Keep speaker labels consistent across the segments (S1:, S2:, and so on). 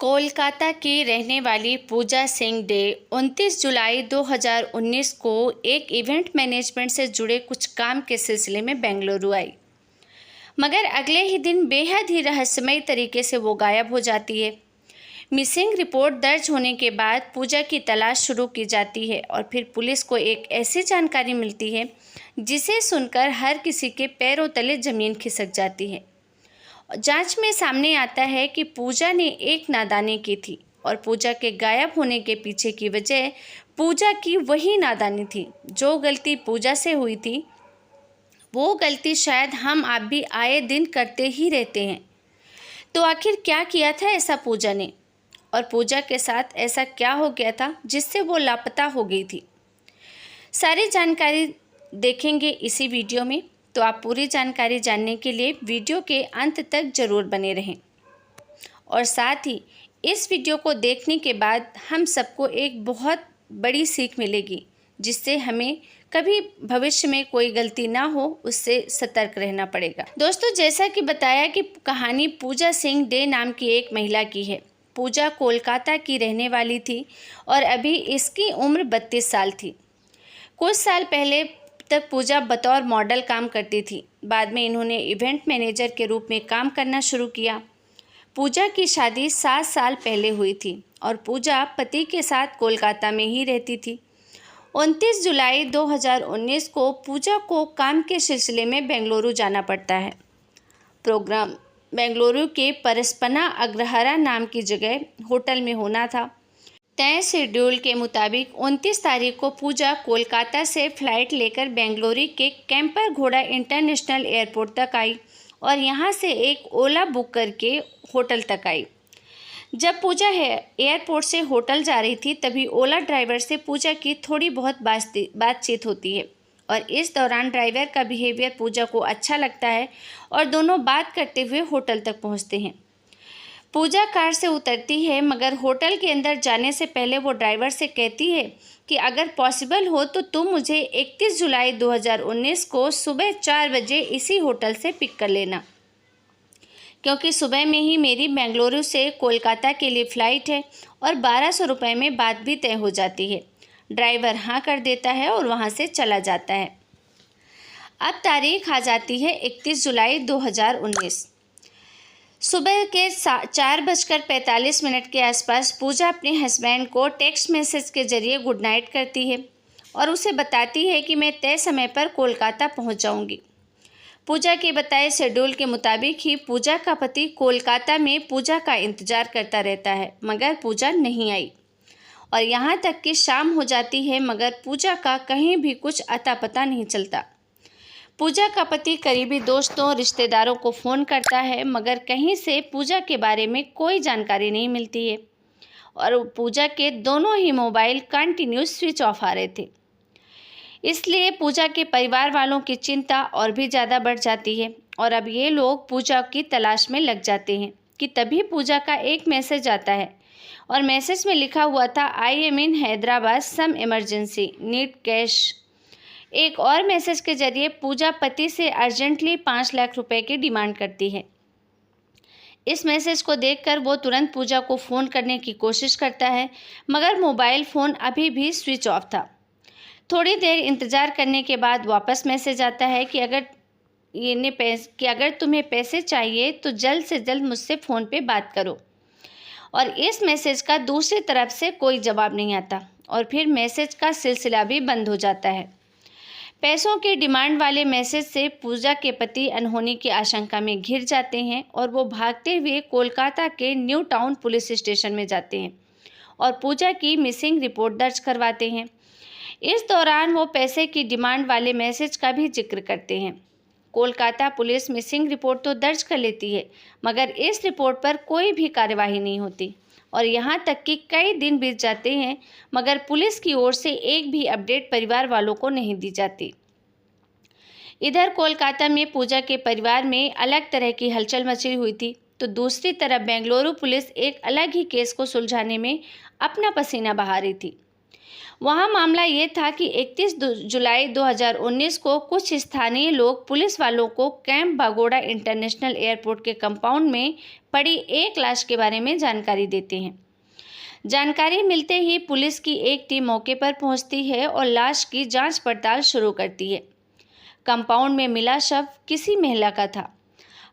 S1: कोलकाता की रहने वाली पूजा सिंह डे 29 जुलाई 2019 को एक इवेंट मैनेजमेंट से जुड़े कुछ काम के सिलसिले में बेंगलुरु आई, मगर अगले ही दिन बेहद ही रहस्यमय तरीके से वो गायब हो जाती है। मिसिंग रिपोर्ट दर्ज होने के बाद पूजा की तलाश शुरू की जाती है और फिर पुलिस को एक ऐसी जानकारी मिलती है जिसे सुनकर हर किसी के पैरों तले ज़मीन खिसक जाती है। जांच में सामने आता है कि पूजा ने एक नादानी की थी और पूजा के गायब होने के पीछे की वजह पूजा की वही नादानी थी। जो गलती पूजा से हुई थी वो गलती शायद हम आप भी आए दिन करते ही रहते हैं। तो आखिर क्या किया था ऐसा पूजा ने, और पूजा के साथ ऐसा क्या हो गया था जिससे वो लापता हो गई थी? सारी जानकारी देखेंगे इसी वीडियो में, तो आप पूरी जानकारी जानने के लिए वीडियो के अंत तक ज़रूर बने रहें। और साथ ही इस वीडियो को देखने के बाद हम सबको एक बहुत बड़ी सीख मिलेगी, जिससे हमें कभी भविष्य में कोई गलती ना हो उससे सतर्क रहना पड़ेगा। दोस्तों, जैसा कि बताया कि कहानी पूजा सिंह डे नाम की एक महिला की है। पूजा कोलकाता की रहने वाली थी और अभी इसकी उम्र 32 साल थी। कुछ साल पहले तक पूजा बतौर मॉडल काम करती थी। बाद में इन्होंने इवेंट मैनेजर के रूप में काम करना शुरू किया। पूजा की शादी 7 साल पहले हुई थी और पूजा पति के साथ कोलकाता में ही रहती थी। 29 जुलाई 2019 को पूजा को काम के सिलसिले में बेंगलुरु जाना पड़ता है। प्रोग्राम बेंगलुरु के परस्पना अग्रहारा नाम की जगह होटल में होना था। तय शेड्यूल के मुताबिक 29 तारीख को पूजा कोलकाता से फ़्लाइट लेकर बेंगलुरु के कैंपर घोड़ा इंटरनेशनल एयरपोर्ट तक आई और यहां से एक ओला बुक करके होटल तक आई। जब पूजा एयरपोर्ट से होटल जा रही थी तभी ओला ड्राइवर से पूजा की थोड़ी बहुत बातचीत होती है और इस दौरान ड्राइवर का बिहेवियर पूजा को अच्छा लगता है और दोनों बात करते हुए होटल तक पहुँचते हैं। पूजा कार से उतरती है, मगर होटल के अंदर जाने से पहले वो ड्राइवर से कहती है कि अगर पॉसिबल हो तो तुम मुझे 31 जुलाई 2019 को सुबह 4 बजे इसी होटल से पिक कर लेना, क्योंकि सुबह में ही मेरी बेंगलुरु से कोलकाता के लिए फ़्लाइट है और 1200 रुपये में बात भी तय हो जाती है। ड्राइवर हाँ कर देता है और वहाँ से चला जाता है। अब तारीख आ जाती है 31 जुलाई 2019। सुबह के 4:45 के आसपास पूजा अपने हस्बैंड को टेक्स्ट मैसेज के ज़रिए गुड नाइट करती है और उसे बताती है कि मैं तय समय पर कोलकाता पहुंच जाऊंगी। पूजा के बताए शेड्यूल के मुताबिक ही पूजा का पति कोलकाता में पूजा का इंतज़ार करता रहता है, मगर पूजा नहीं आई और यहाँ तक कि शाम हो जाती है, मगर पूजा का कहीं भी कुछ अता पता नहीं चलता। पूजा का पति करीबी दोस्तों रिश्तेदारों को फ़ोन करता है, मगर कहीं से पूजा के बारे में कोई जानकारी नहीं मिलती है और पूजा के दोनों ही मोबाइल कंटिन्यूस स्विच ऑफ आ रहे थे। इसलिए पूजा के परिवार वालों की चिंता और भी ज़्यादा बढ़ जाती है और अब ये लोग पूजा की तलाश में लग जाते हैं कि तभी पूजा का एक मैसेज आता है और मैसेज में लिखा हुआ था, I am in Hyderabad, some emergency, need cash. एक और मैसेज के जरिए पूजा पति से अर्जेंटली 5 लाख रुपए की डिमांड करती है। इस मैसेज को देखकर वो तुरंत पूजा को फ़ोन करने की कोशिश करता है, मगर मोबाइल फ़ोन अभी भी स्विच ऑफ था। थोड़ी देर इंतज़ार करने के बाद वापस मैसेज आता है कि अगर तुम्हें पैसे चाहिए तो जल्द से जल्द मुझसे फ़ोन पे बात करो। और इस मैसेज का दूसरी तरफ से कोई जवाब नहीं आता और फिर मैसेज का सिलसिला भी बंद हो जाता है। पैसों की डिमांड वाले मैसेज से पूजा के पति अनहोनी की आशंका में घिर जाते हैं और वो भागते हुए कोलकाता के न्यू टाउन पुलिस स्टेशन में जाते हैं और पूजा की मिसिंग रिपोर्ट दर्ज करवाते हैं। इस दौरान वो पैसे की डिमांड वाले मैसेज का भी जिक्र करते हैं। कोलकाता पुलिस मिसिंग रिपोर्ट तो दर्ज कर लेती है, मगर इस रिपोर्ट पर कोई भी कार्यवाही नहीं होती और यहाँ तक कि कई दिन बीत जाते हैं, मगर पुलिस की ओर से एक भी अपडेट परिवार वालों को नहीं दी जाती। इधर कोलकाता में पूजा के परिवार में अलग तरह की हलचल मची हुई थी, तो दूसरी तरफ बेंगलुरु पुलिस एक अलग ही केस को सुलझाने में अपना पसीना बहा रही थी। वहाँ मामला ये था कि 31 जुलाई 2019 को कुछ स्थानीय लोग पुलिस वालों को कैंप बागोड़ा इंटरनेशनल एयरपोर्ट के कंपाउंड में पड़ी एक लाश के बारे में जानकारी देते हैं। जानकारी मिलते ही पुलिस की एक टीम मौके पर पहुंचती है और लाश की जांच पड़ताल शुरू करती है। कंपाउंड में मिला शव किसी महिला का था।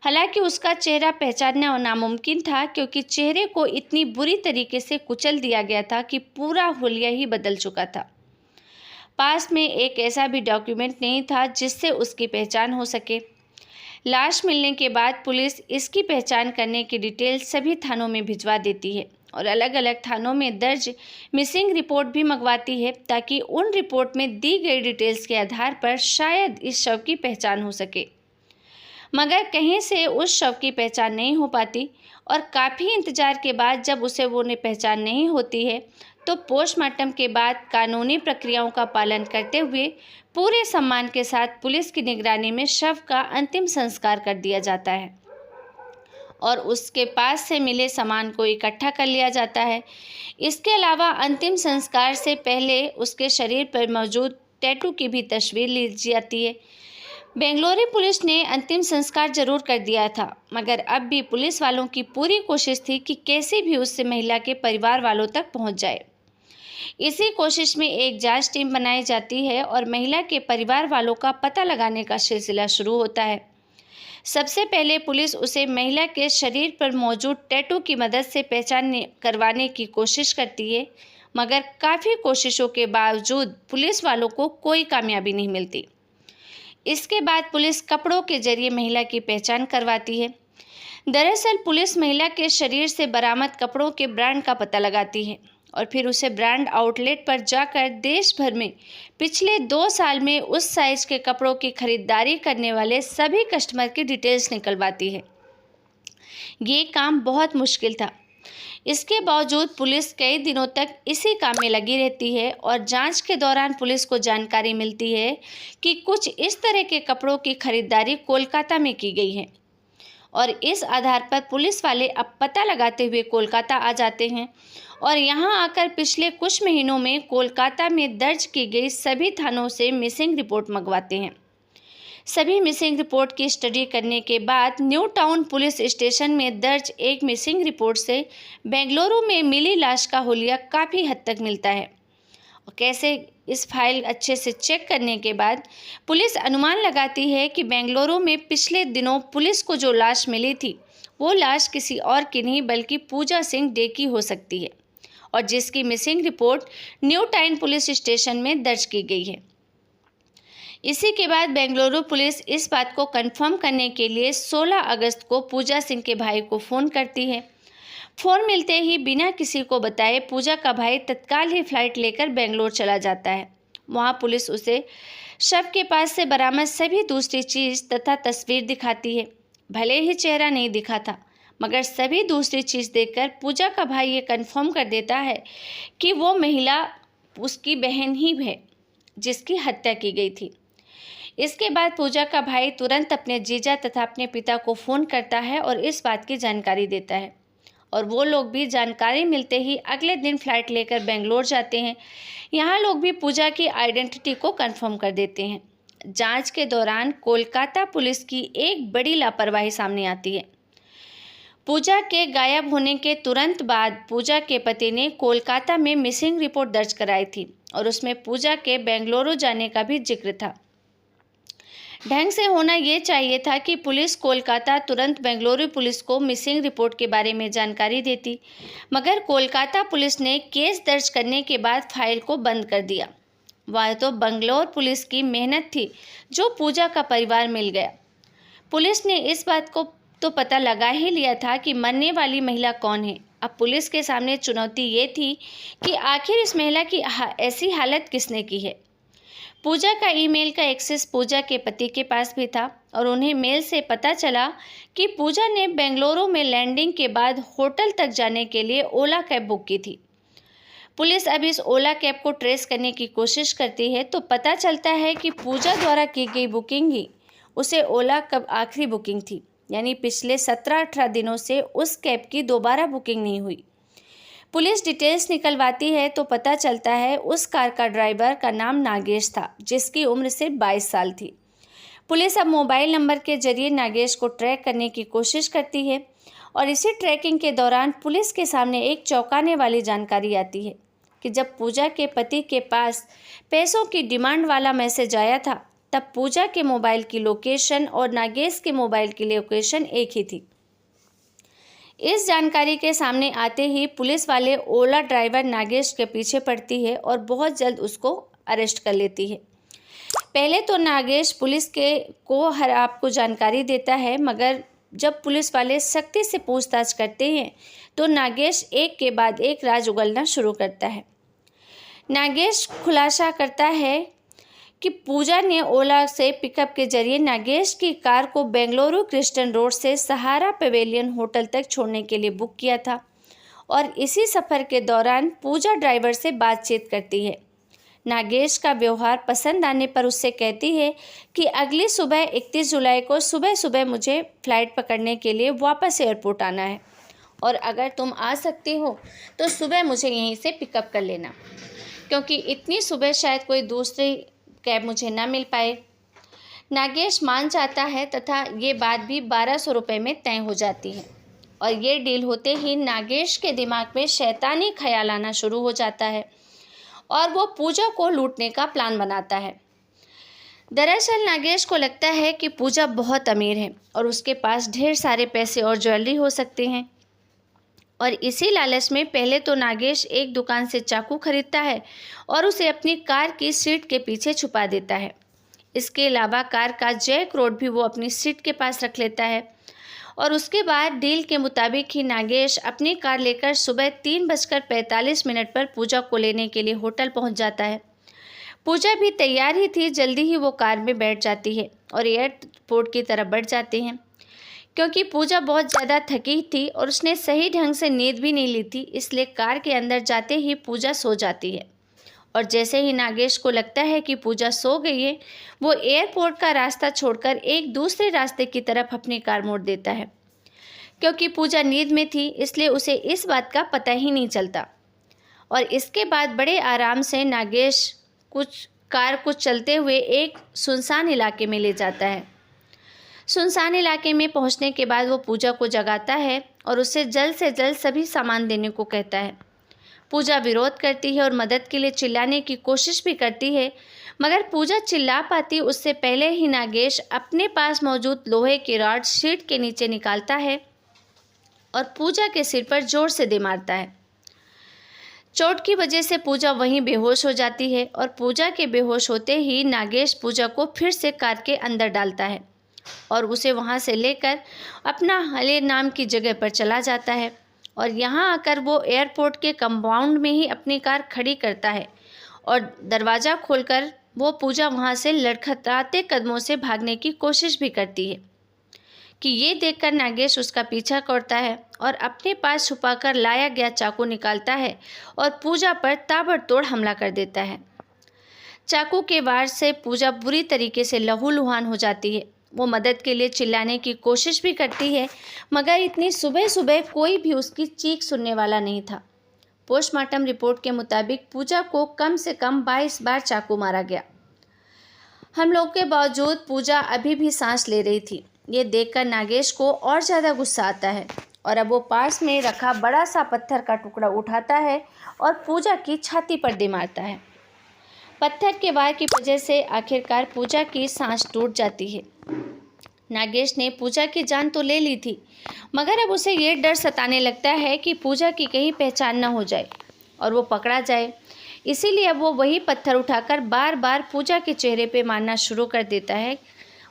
S1: हालांकि उसका चेहरा पहचानना नामुमकिन था, क्योंकि चेहरे को इतनी बुरी तरीके से कुचल दिया गया था कि पूरा हुलिया ही बदल चुका था। पास में एक ऐसा भी डॉक्यूमेंट नहीं था जिससे उसकी पहचान हो सके। लाश मिलने के बाद पुलिस इसकी पहचान करने की डिटेल सभी थानों में भिजवा देती है और अलग अलग थानों में दर्ज मिसिंग रिपोर्ट भी मंगवाती है, ताकि उन रिपोर्ट में दी गई डिटेल्स के आधार पर शायद इस शव की पहचान हो सके। मगर कहीं से उस शव की पहचान नहीं हो पाती और काफ़ी इंतजार के बाद जब उसे वो पहचान नहीं होती है तो पोस्टमार्टम के बाद कानूनी प्रक्रियाओं का पालन करते हुए पूरे सम्मान के साथ पुलिस की निगरानी में शव का अंतिम संस्कार कर दिया जाता है और उसके पास से मिले सामान को इकट्ठा कर लिया जाता है। इसके अलावा अंतिम संस्कार से पहले उसके शरीर पर मौजूद टैटू की भी तस्वीर ली जाती है। बेंगलुरु पुलिस ने अंतिम संस्कार जरूर कर दिया था, मगर अब भी पुलिस वालों की पूरी कोशिश थी कि कैसे भी उससे महिला के परिवार वालों तक पहुंच जाए। इसी कोशिश में एक जांच टीम बनाई जाती है और महिला के परिवार वालों का पता लगाने का सिलसिला शुरू होता है। सबसे पहले पुलिस उसे महिला के शरीर पर मौजूद टैटू की मदद से पहचान करवाने की कोशिश करती है, मगर काफ़ी कोशिशों के बावजूद पुलिस वालों को कोई कामयाबी नहीं मिलती। इसके बाद पुलिस कपड़ों के जरिए महिला की पहचान करवाती है। दरअसल पुलिस महिला के शरीर से बरामद कपड़ों के ब्रांड का पता लगाती है और फिर उसे ब्रांड आउटलेट पर जाकर देश भर में पिछले 2 साल में उस साइज के कपड़ों की खरीदारी करने वाले सभी कस्टमर की डिटेल्स निकलवाती है। ये काम बहुत मुश्किल था। इसके बावजूद पुलिस कई दिनों तक इसी काम में लगी रहती है और जांच के दौरान पुलिस को जानकारी मिलती है कि कुछ इस तरह के कपड़ों की खरीदारी कोलकाता में की गई है और इस आधार पर पुलिस वाले अब पता लगाते हुए कोलकाता आ जाते हैं और यहाँ आकर पिछले कुछ महीनों में कोलकाता में दर्ज की गई सभी थानों से मिसिंग रिपोर्ट मंगवाते हैं। सभी मिसिंग रिपोर्ट की स्टडी करने के बाद न्यू टाउन पुलिस स्टेशन में दर्ज एक मिसिंग रिपोर्ट से बेंगलुरु में मिली लाश का हुलिया काफ़ी हद तक मिलता है। और कैसे इस फाइल अच्छे से चेक करने के बाद पुलिस अनुमान लगाती है कि बेंगलुरु में पिछले दिनों पुलिस को जो लाश मिली थी वो लाश किसी और की नहीं बल्कि पूजा सिंह डे की हो सकती है और जिसकी missing report new town police station में दर्ज की गई है। इसी के बाद बेंगलुरु पुलिस इस बात को कंफर्म करने के लिए 16 अगस्त को पूजा सिंह के भाई को फ़ोन करती है। फ़ोन मिलते ही बिना किसी को बताए पूजा का भाई तत्काल ही फ्लाइट लेकर बेंगलोर चला जाता है। वहां पुलिस उसे शव के पास से बरामद सभी दूसरी चीज़ तथा तस्वीर दिखाती है। भले ही चेहरा नहीं दिखा था, मगर सभी दूसरी चीज़ देखकर पूजा का भाई ये कंफर्म कर देता है कि वो महिला उसकी बहन ही है जिसकी हत्या की गई थी। इसके बाद पूजा का भाई तुरंत अपने जीजा तथा अपने पिता को फ़ोन करता है और इस बात की जानकारी देता है और वो लोग भी जानकारी मिलते ही अगले दिन फ्लाइट लेकर बेंगलोर जाते हैं। यहाँ लोग भी पूजा की आइडेंटिटी को कंफर्म कर देते हैं। जांच के दौरान कोलकाता पुलिस की एक बड़ी लापरवाही सामने आती है। पूजा के गायब होने के तुरंत बाद पूजा के पति ने कोलकाता में मिसिंग रिपोर्ट दर्ज कराई थी और उसमें पूजा के बेंगलुरु जाने का भी जिक्र था। ढंग से होना ये चाहिए था कि पुलिस कोलकाता तुरंत बेंगलुरु पुलिस को मिसिंग रिपोर्ट के बारे में जानकारी देती, मगर कोलकाता पुलिस ने केस दर्ज करने के बाद फाइल को बंद कर दिया। वह तो बेंगलुरु पुलिस की मेहनत थी जो पूजा का परिवार मिल गया। पुलिस ने इस बात को तो पता लगा ही लिया था कि मरने वाली महिला कौन है। अब पुलिस के सामने चुनौती ये थी कि आखिर इस महिला की ऐसी हालत किसने की है। पूजा का ईमेल का एक्सेस पूजा के पति के पास भी था और उन्हें मेल से पता चला कि पूजा ने बेंगलुरु में लैंडिंग के बाद होटल तक जाने के लिए ओला कैब बुक की थी। पुलिस अब इस ओला कैब को ट्रेस करने की कोशिश करती है तो पता चलता है कि पूजा द्वारा की गई बुकिंग ही उसे ओला कब आखिरी बुकिंग थी, यानी पिछले 17-18 दिनों से उस कैब की दोबारा बुकिंग नहीं हुई। पुलिस डिटेल्स निकलवाती है तो पता चलता है उस कार का ड्राइवर का नाम नागेश था जिसकी उम्र सिर्फ 22 साल थी। पुलिस अब मोबाइल नंबर के जरिए नागेश को ट्रैक करने की कोशिश करती है और इसी ट्रैकिंग के दौरान पुलिस के सामने एक चौंकाने वाली जानकारी आती है कि जब पूजा के पति के पास पैसों की डिमांड वाला मैसेज आया था, तब पूजा के मोबाइल की लोकेशन और नागेश के मोबाइल की लोकेशन एक ही थी। इस जानकारी के सामने आते ही पुलिस वाले ओला ड्राइवर नागेश के पीछे पड़ती है और बहुत जल्द उसको अरेस्ट कर लेती है। पहले तो नागेश पुलिस को हर आपको जानकारी देता है, मगर जब पुलिस वाले सख्ती से पूछताछ करते हैं तो नागेश एक के बाद एक राज उगलना शुरू करता है। नागेश खुलासा करता है कि पूजा ने ओला से पिकअप के जरिए नागेश की कार को बेंगलुरु क्रिस्टन रोड से सहारा पेवेलियन होटल तक छोड़ने के लिए बुक किया था और इसी सफ़र के दौरान पूजा ड्राइवर से बातचीत करती है। नागेश का व्यवहार पसंद आने पर उससे कहती है कि अगली सुबह 31 जुलाई को सुबह सुबह मुझे फ़्लाइट पकड़ने के लिए वापस एयरपोर्ट आना है और अगर तुम आ सकती हो तो सुबह मुझे यहीं से पिकअप कर लेना, क्योंकि इतनी सुबह शायद कोई दूसरी कैब मुझे ना मिल पाए। नागेश मान जाता है तथा ये बात भी 1200 रुपये में तय हो जाती है और ये डील होते ही नागेश के दिमाग में शैतानी ख्याल आना शुरू हो जाता है और वो पूजा को लूटने का प्लान बनाता है। दरअसल नागेश को लगता है कि पूजा बहुत अमीर है और उसके पास ढेर सारे पैसे और ज्वेलरी हो सकते हैं और इसी लालच में पहले तो नागेश एक दुकान से चाकू खरीदता है और उसे अपनी कार की सीट के पीछे छुपा देता है। इसके अलावा कार का जैक रोड भी वो अपनी सीट के पास रख लेता है और उसके बाद डील के मुताबिक ही नागेश अपनी कार लेकर सुबह 3:45 पर पूजा को लेने के लिए होटल पहुंच जाता है। पूजा भी तैयार ही थी, जल्दी ही वो कार में बैठ जाती है और एयरपोर्ट की तरफ बढ़ जाते हैं। क्योंकि पूजा बहुत ज़्यादा थकी थी और उसने सही ढंग से नींद भी नहीं ली थी, इसलिए कार के अंदर जाते ही पूजा सो जाती है और जैसे ही नागेश को लगता है कि पूजा सो गई है, वो एयरपोर्ट का रास्ता छोड़कर एक दूसरे रास्ते की तरफ अपनी कार मोड़ देता है। क्योंकि पूजा नींद में थी इसलिए उसे इस बात का पता ही नहीं चलता और इसके बाद बड़े आराम से नागेश कार को चलते हुए एक सुनसान इलाके में ले जाता है। सुनसान इलाके में पहुंचने के बाद वो पूजा को जगाता है और उसे जल्द से जल्द सभी सामान देने को कहता है। पूजा विरोध करती है और मदद के लिए चिल्लाने की कोशिश भी करती है, मगर पूजा चिल्ला पाती उससे पहले ही नागेश अपने पास मौजूद लोहे की रॉड शीट के नीचे निकालता है और पूजा के सिर पर जोर से दे मारता है। चोट की वजह से पूजा वहीं बेहोश हो जाती है और पूजा के बेहोश होते ही नागेश पूजा को फिर से कार के अंदर डालता है और उसे वहां से लेकर अपना हले नाम की जगह पर चला जाता है और यहाँ आकर वो एयरपोर्ट के कंपाउंड में ही अपनी कार खड़ी करता है और दरवाज़ा खोलकर वो पूजा वहाँ से लड़खड़ाते कदमों से भागने की कोशिश भी करती है कि ये देखकर नागेश उसका पीछा करता है और अपने पास छुपाकर लाया गया चाकू निकालता है और पूजा पर ताबड़तोड़ हमला कर देता है। चाकू के वार से पूजा बुरी तरीके से लहूलुहान हो जाती है। वो मदद के लिए चिल्लाने की कोशिश भी करती है, मगर इतनी सुबह सुबह कोई भी उसकी चीख सुनने वाला नहीं था। पोस्टमार्टम रिपोर्ट के मुताबिक पूजा को कम से कम 22 बार चाकू मारा गया। हम लोग के बावजूद पूजा अभी भी सांस ले रही थी। ये देखकर नागेश को और ज़्यादा गुस्सा आता है और अब वो पास में रखा बड़ा सा पत्थर का टुकड़ा उठाता है और पूजा की छाती पर दे मारता है। पत्थर के वार की वजह से आखिरकार पूजा की सांस टूट जाती है। नागेश ने पूजा की जान तो ले ली थी, मगर अब उसे ये डर सताने लगता है कि पूजा की कहीं पहचान न हो जाए और वो पकड़ा जाए। इसीलिए अब वो वही पत्थर उठाकर बार बार पूजा के चेहरे पे मारना शुरू कर देता है।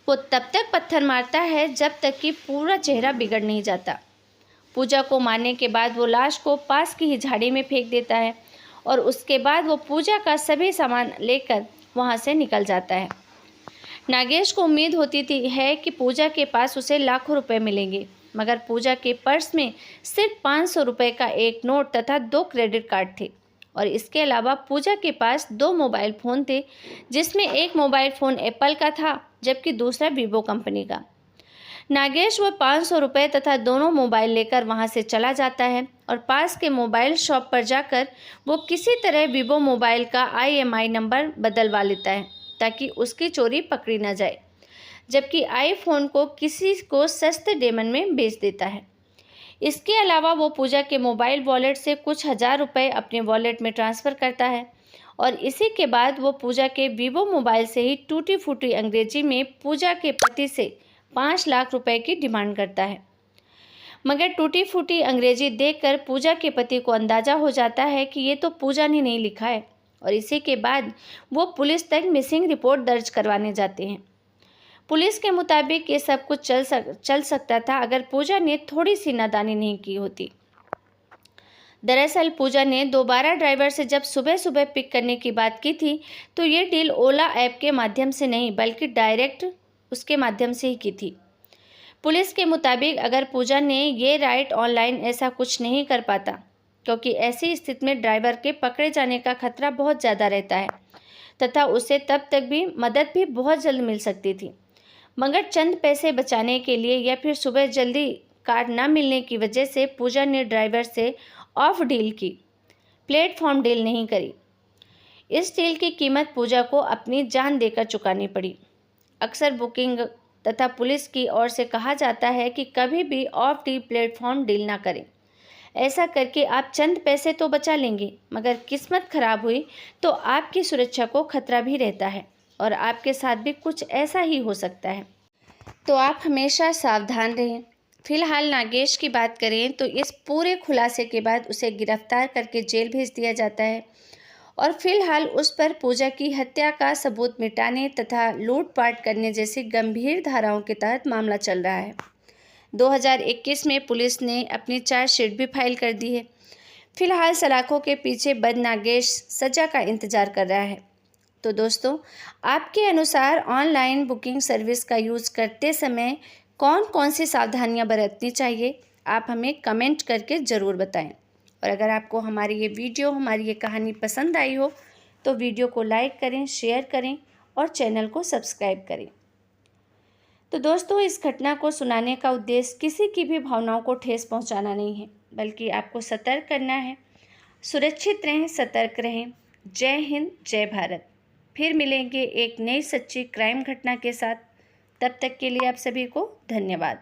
S1: वो तब तक पत्थर मारता है जब तक कि पूरा चेहरा बिगड़ नहीं जाता। पूजा को मारने के बाद वो लाश को पास की ही झाड़ी में फेंक देता है और उसके बाद वो पूजा का सभी सामान लेकर वहाँ से निकल जाता है। नागेश को उम्मीद होती थी कि पूजा के पास उसे लाखों रुपए मिलेंगे, मगर पूजा के पर्स में सिर्फ 500 रुपये का एक नोट तथा 2 क्रेडिट कार्ड थे और इसके अलावा पूजा के पास 2 मोबाइल फ़ोन थे, जिसमें एक मोबाइल फ़ोन एप्पल का था जबकि दूसरा वीवो कंपनी का। नागेश वो 500 रुपये तथा दोनों मोबाइल लेकर वहाँ से चला जाता है और पास के मोबाइल शॉप पर जाकर वो किसी तरह वीवो मोबाइल का IMEI नंबर बदलवा लेता है ताकि उसकी चोरी पकड़ी न जाए, जबकि आईफोन को किसी को सस्ते डेमन में बेच देता है। इसके अलावा वो पूजा के मोबाइल वॉलेट से कुछ हज़ार रुपये अपने वॉलेट में ट्रांसफ़र करता है और इसी के बाद वो पूजा के वीवो मोबाइल से ही टूटी फूटी अंग्रेजी में पूजा के पति से 5 लाख रुपए की डिमांड करता है। मगर टूटी फूटी अंग्रेजी देखकर पूजा के पति को अंदाज़ा हो जाता है कि ये तो पूजा ने नहीं लिखा है और इसी के बाद वो पुलिस तक मिसिंग रिपोर्ट दर्ज करवाने जाते हैं। पुलिस के मुताबिक ये सब कुछ चल सकता था अगर पूजा ने थोड़ी सी नादानी नहीं की होती। दरअसल पूजा ने दोबारा ड्राइवर से जब सुबह सुबह पिक करने की बात की थी तो ये डील ओला ऐप के माध्यम से नहीं बल्कि डायरेक्ट उसके माध्यम से ही की थी। पुलिस के मुताबिक अगर पूजा ने ये राइट ऑनलाइन ऐसा कुछ नहीं कर पाता क्योंकि ऐसी स्थिति में ड्राइवर के पकड़े जाने का खतरा बहुत ज़्यादा रहता है तथा उसे तब तक भी मदद भी बहुत जल्द मिल सकती थी। मगर चंद पैसे बचाने के लिए या फिर सुबह जल्दी कार न मिलने की वजह से पूजा ने ड्राइवर से ऑफ डील की, प्लेटफॉर्म डील नहीं करी। इस डील की कीमत पूजा को अपनी जान देकर चुकानी पड़ी। अक्सर बुकिंग तथा पुलिस की ओर से कहा जाता है कि कभी भी ऑफ डील प्लेटफॉर्म डील ना करें। ऐसा करके आप चंद पैसे तो बचा लेंगे मगर किस्मत खराब हुई तो आपकी सुरक्षा को खतरा भी रहता है और आपके साथ भी कुछ ऐसा ही हो सकता है। तो आप हमेशा सावधान रहें। फिलहाल नागेश की बात करें तो इस पूरे खुलासे के बाद उसे गिरफ्तार करके जेल भेज दिया जाता है और फिलहाल उस पर पूजा की हत्या का सबूत मिटाने तथा लूटपाट करने जैसी गंभीर धाराओं के तहत मामला चल रहा है। 2021 में पुलिस ने अपनी चार्जशीट भी फाइल कर दी है। फिलहाल सलाखों के पीछे बंद नागेश सज़ा का इंतज़ार कर रहा है। तो दोस्तों, आपके अनुसार ऑनलाइन बुकिंग सर्विस का यूज़ करते समय कौन कौन सी सावधानियां बरतनी चाहिए, आप हमें कमेंट करके ज़रूर बताएं। और अगर आपको हमारी ये वीडियो, हमारी ये कहानी पसंद आई हो तो वीडियो को लाइक करें, शेयर करें और चैनल को सब्सक्राइब करें। तो दोस्तों, इस घटना को सुनाने का उद्देश्य किसी की भी भावनाओं को ठेस पहुंचाना नहीं है बल्कि आपको सतर्क करना है। सुरक्षित रहें, सतर्क रहें। जय हिंद, जय भारत। फिर मिलेंगे एक नई सच्ची क्राइम घटना के साथ। तब तक के लिए आप सभी को धन्यवाद।